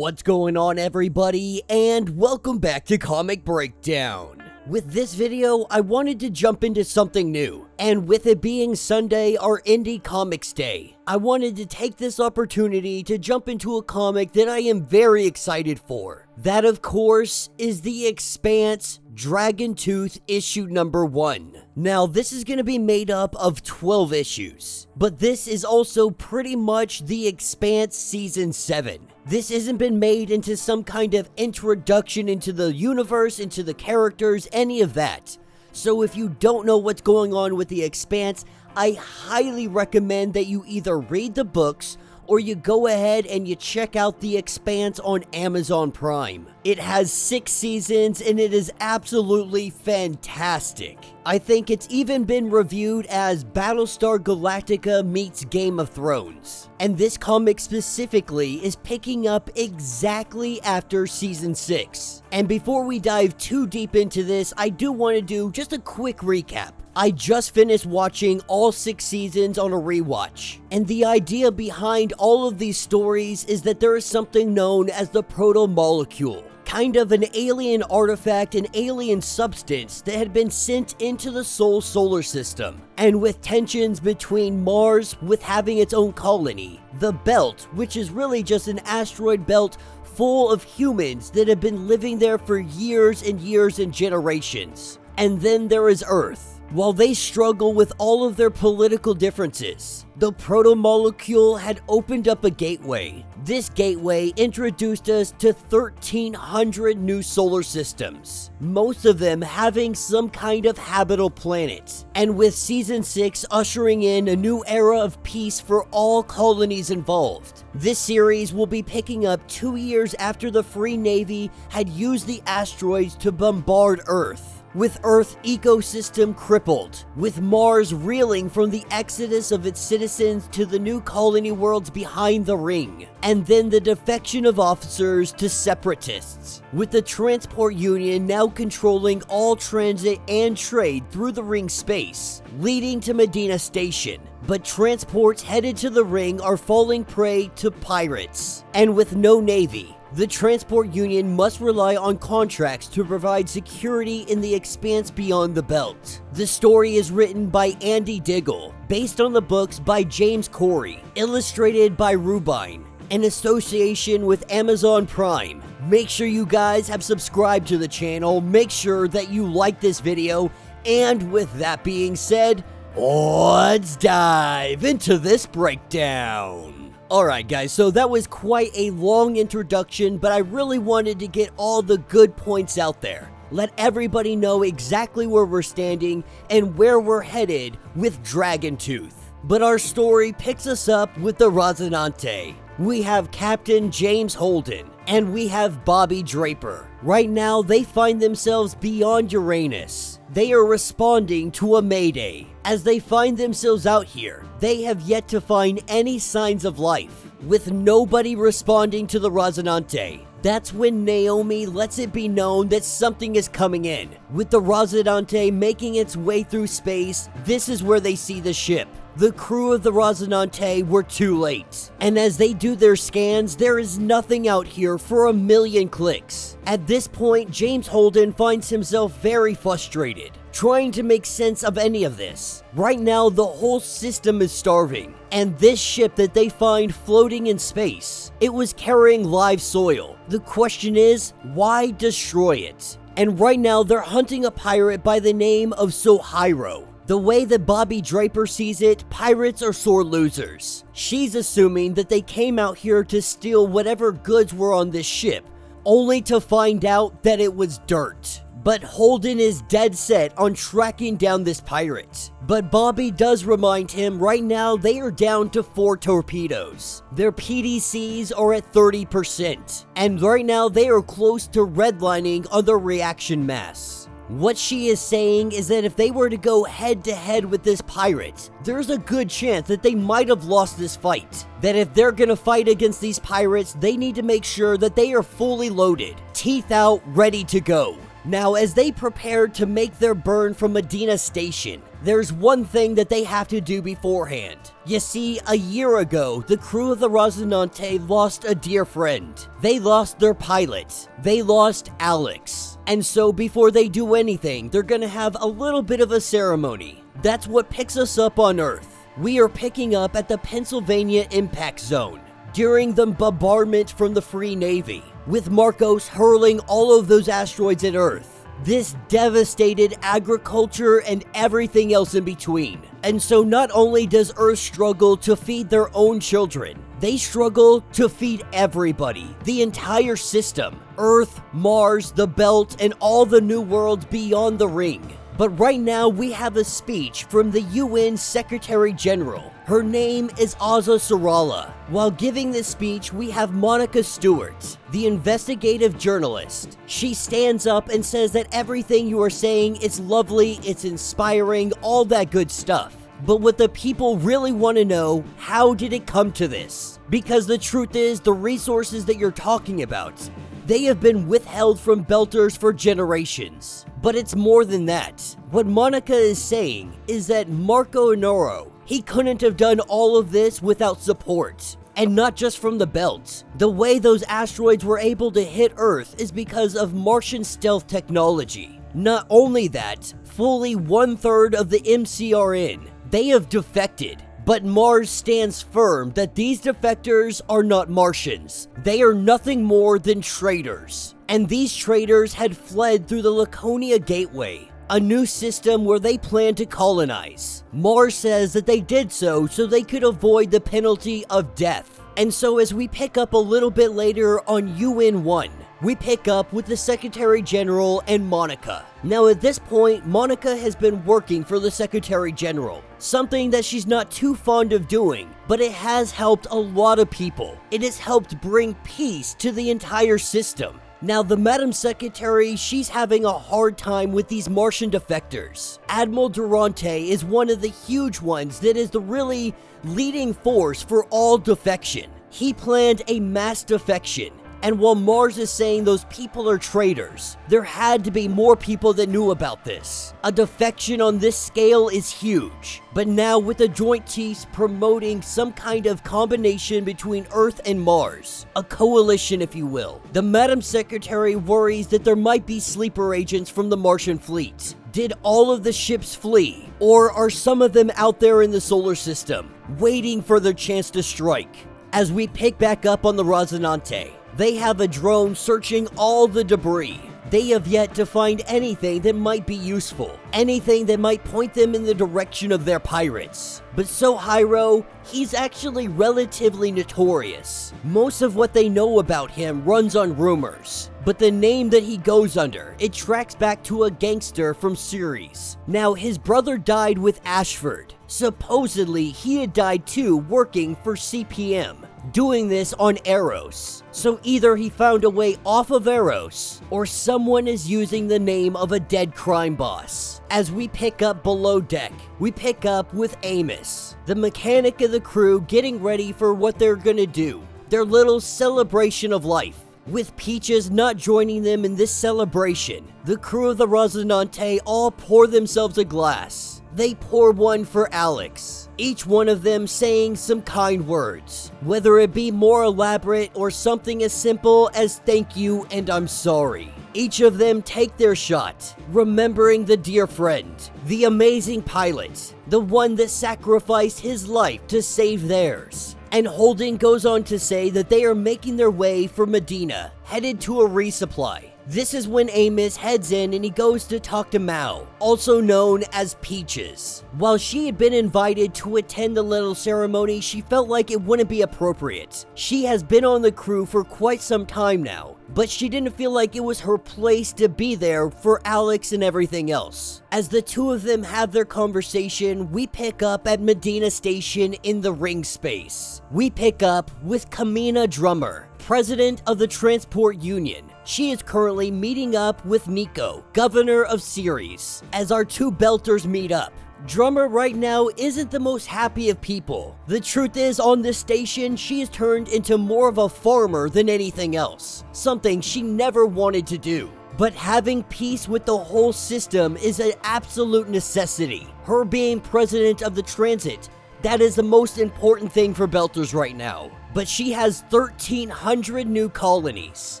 What's going on, everybody, and welcome back to Comic Breakdown. With this video, I wanted to jump into something new, and with it being Sunday, our Indie Comics Day, I wanted to take this opportunity to jump into a comic that I am very excited for. That, of course, is The Expanse Dragon Tooth issue number 1. Now, this is going to be made up of 12 issues, but this is also pretty much The Expanse Season 7. This hasn't been made into some kind of introduction into the universe, into the characters, any of that. So if you don't know what's going on with The Expanse, I highly recommend that you either read the books or you go ahead and you check out The Expanse on Amazon Prime. It has 6 seasons and it is absolutely fantastic. I think it's even been reviewed as Battlestar Galactica meets Game of Thrones. And this comic specifically is picking up exactly after Season 6. And before we dive too deep into this, I do want to do just a quick recap. I just finished watching all 6 seasons on a rewatch, and the idea behind all of these stories is that there is something known as the proto-molecule, kind of an alien artifact, an alien substance that had been sent into the solar system. And with tensions between Mars with having its own colony, the belt, which is really just an asteroid belt full of humans that have been living there for years and years and generations. And then there is Earth. While they struggle with all of their political differences, the proto-molecule had opened up a gateway. This gateway introduced us to 1,300 new solar systems, most of them having some kind of habitable planet. And with Season 6 ushering in a new era of peace for all colonies involved. This series will be picking up 2 years after the Free Navy had used the asteroids to bombard Earth. With Earth's ecosystem crippled, with Mars reeling from the exodus of its citizens to the new colony worlds behind the ring, and then the defection of officers to separatists, with the Transport Union now controlling all transit and trade through the ring space, leading to Medina Station. But transports headed to the ring are falling prey to pirates, and with no navy, the Transport Union must rely on contracts to provide security in the expanse beyond the belt. The story is written by Andy Diggle, based on the books by James Corey, illustrated by Rubine, in association with Amazon Prime. Make sure you guys have subscribed to the channel, make sure that you like this video, and with that being said, let's dive into this breakdown. Alright guys, so that was quite a long introduction, but I really wanted to get all the good points out there. Let everybody know exactly where we're standing and where we're headed with Dragon Tooth. But our story picks us up with the Rocinante. We have Captain James Holden, and we have Bobby Draper. Right now, they find themselves beyond Uranus. They are responding to a mayday. As they find themselves out here, they have yet to find any signs of life, with nobody responding to the Rocinante. That's when Naomi lets it be known that something is coming in. With the Rocinante making its way through space, this is where they see the ship. The crew of the Rocinante were too late, and as they do their scans, there is nothing out here for a million clicks. At this point, James Holden finds himself very frustrated, trying to make sense of any of this. Right now, the whole system is starving, and this ship that they find floating in space, it was carrying live soil. The question is, why destroy it? And right now, they're hunting a pirate by the name of Sohiro. The way that Bobby Draper sees it, pirates are sore losers. She's assuming that they came out here to steal whatever goods were on this ship, only to find out that it was dirt. But Holden is dead set on tracking down this pirate. But Bobby does remind him right now they are down to 4 torpedoes. Their PDCs are at 30%. And right now they are close to redlining on their reaction mass. What she is saying is that if they were to go head to head with this pirate, there's a good chance that they might have lost this fight. That if they're gonna fight against these pirates, they need to make sure that they are fully loaded, teeth out, ready to go. Now, as they prepare to make their burn from Medina Station, there's one thing that they have to do beforehand. You see, a year ago, the crew of the Rosinante lost a dear friend. They lost their pilot. They lost Alex. And so before they do anything, they're gonna have a little bit of a ceremony. That's what picks us up on Earth. We are picking up at the Pennsylvania Impact Zone during the bombardment from the Free Navy, with Marcos hurling all of those asteroids at Earth. This devastated agriculture and everything else in between. And so not only does Earth struggle to feed their own children, they struggle to feed everybody, the entire system. Earth, Mars, the Belt, and all the new worlds beyond the ring. But right now we have a speech from the UN Secretary General. Her name is Aza Sarala. While giving this speech, we have Monica Stewart, the investigative journalist. She stands up and says that everything you are saying is lovely, it's inspiring, all that good stuff. But what the people really want to know, how did it come to this? Because the truth is, the resources that you're talking about, they have been withheld from Belters for generations. But it's more than that. What Monica is saying is that Marco Honoro, he couldn't have done all of this without support. And not just from the Belt. The way those asteroids were able to hit Earth is because of Martian stealth technology. Not only that, fully 1/3 of the MCRN, they have defected. But Mars stands firm that these defectors are not Martians. They are nothing more than traitors. And these traitors had fled through the Laconia Gateway, a new system where they plan to colonize. Mars says that they did so they could avoid the penalty of death. And so as we pick up a little bit later on UN-1, we pick up with the Secretary General and Monica. Now at this point, Monica has been working for the Secretary General, something that she's not too fond of doing, but it has helped a lot of people. It has helped bring peace to the entire system. Now the Madam Secretary, she's having a hard time with these Martian defectors. Admiral Durante is one of the huge ones that is the really leading force for all defection. He planned a mass defection. And while Mars is saying those people are traitors, there had to be more people that knew about this. A defection on this scale is huge. But now with the Joint Chiefs promoting some kind of combination between Earth and Mars, a coalition if you will, the Madam Secretary worries that there might be sleeper agents from the Martian fleet. Did all of the ships flee? Or are some of them out there in the solar system, waiting for their chance to strike? As we pick back up on the Rosinante, they have a drone searching all the debris. They have yet to find anything that might be useful, anything that might point them in the direction of their pirates. But Sohairo, he's actually relatively notorious. Most of what they know about him runs on rumors, but the name that he goes under, it tracks back to a gangster from Ceres. Now, his brother died with Ashford. Supposedly, he had died too working for CPM, doing this on Eros. So either he found a way off of Eros, or someone is using the name of a dead crime boss. As we pick up below deck, we pick up with Amos, the mechanic of the crew, getting ready for what they're gonna do, their little celebration of life. With Peaches not joining them in this celebration, the crew of the Rosinante all pour themselves a glass. They pour one for Alex, each one of them saying some kind words, whether it be more elaborate or something as simple as thank you and I'm sorry. Each of them take their shot, remembering the dear friend, the amazing pilot, the one that sacrificed his life to save theirs. And Holden goes on to say that they are making their way for Medina, headed to a resupply. This is when Amos heads in and he goes to talk to Mao, also known as Peaches. While she had been invited to attend the little ceremony, she felt like it wouldn't be appropriate. She has been on the crew for quite some time now, but she didn't feel like it was her place to be there for Alex and everything else. As the two of them have their conversation, we pick up at Medina Station in the ring space. We pick up with Kamina Drummer, president of the Transport Union. She is currently meeting up with Nico, governor of Ceres, as our two Belters meet up. Drummer right now isn't the most happy of people. The truth is, on this station, she has turned into more of a farmer than anything else, something she never wanted to do. but having peace with the whole system is an absolute necessity. Her being president of the transit, that is the most important thing for Belters right now. But she has 1,300 new colonies,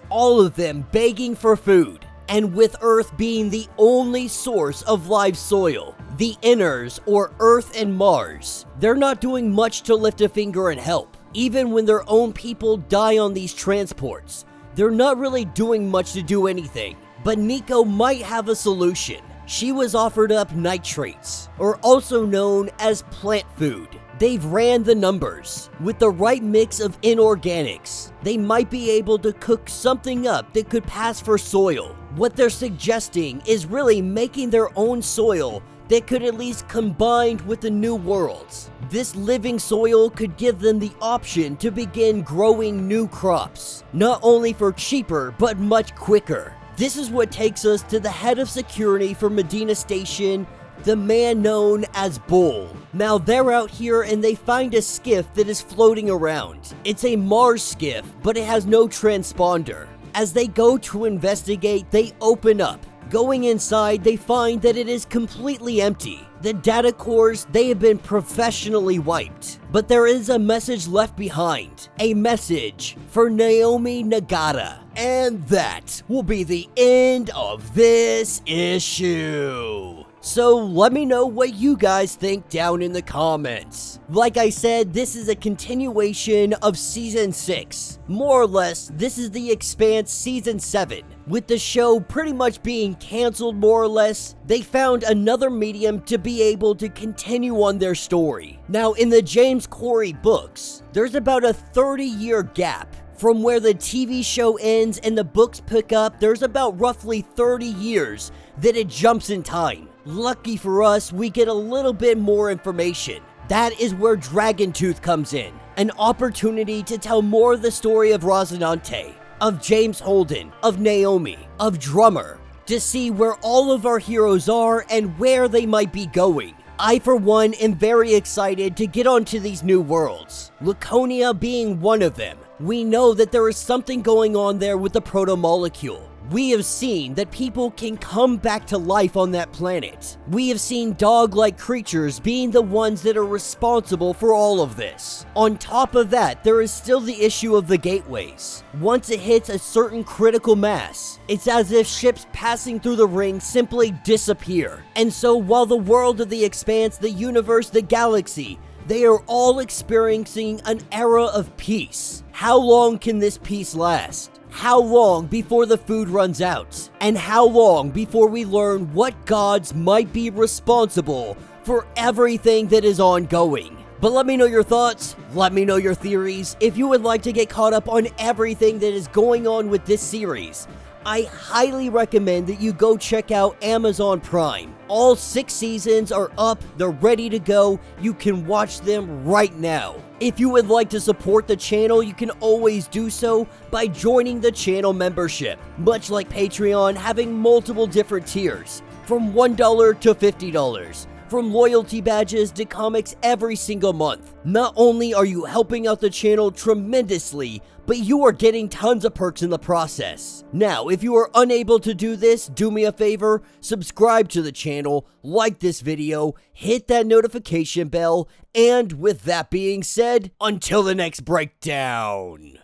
all of them begging for food. And with Earth being the only source of live soil, the Inners, or Earth and Mars, they're not doing much to lift a finger and help. Even when their own people die on these transports, they're not really doing much to do anything. But Nico might have a solution. She was offered up nitrates, or also known as plant food. They've ran the numbers. With the right mix of inorganics, they might be able to cook something up that could pass for soil. What they're suggesting is really making their own soil that could at least combine with the new worlds. This living soil could give them the option to begin growing new crops, not only for cheaper, but much quicker. This is what takes us to the head of security for Medina Station, the man known as Bull. Now they're out here and they find a skiff that is floating around. It's a Mars skiff, but it has no transponder. As they go to investigate, they open up. Going inside, they find that it is completely empty. The data cores, they have been professionally wiped. But there is a message left behind. A message for Naomi Nagata. And that will be the end of this issue. So let me know what you guys think down in the comments. Like I said, this is a continuation of Season 6. More or less, this is The Expanse Season 7. With the show pretty much being cancelled more or less, they found another medium to be able to continue on their story. Now in the James Corey books, there's about a 30-year gap. From where the TV show ends and the books pick up, there's about roughly 30 years that it jumps in time. Lucky for us, we get a little bit more information. That is where Dragontooth comes in. An opportunity to tell more of the story of Rosinante, of James Holden, of Naomi, of Drummer, to see where all of our heroes are and where they might be going. I, for one, am very excited to get onto these new worlds, Laconia being one of them. We know that there is something going on there with the proto-molecule. We have seen that people can come back to life on that planet. We have seen dog-like creatures being the ones that are responsible for all of this. On top of that, there is still the issue of the gateways. Once it hits a certain critical mass, it's as if ships passing through the ring simply disappear. And so while the world of the Expanse, the universe, the galaxy, they are all experiencing an era of peace. How long can this peace last? How long before the food runs out? And how long before we learn what gods might be responsible for everything that is ongoing? But let me know your thoughts, let me know your theories. If you would like to get caught up on everything that is going on with this series, I highly recommend that you go check out Amazon Prime. All 6 seasons are up, they're ready to go, you can watch them right now. If you would like to support the channel, you can always do so by joining the channel membership. Much like Patreon, having multiple different tiers, from $1 to $50. From loyalty badges to comics every single month. Not only are you helping out the channel tremendously, but you are getting tons of perks in the process. Now, if you are unable to do this, do me a favor, subscribe to the channel, like this video, hit that notification bell, and with that being said, until the next breakdown.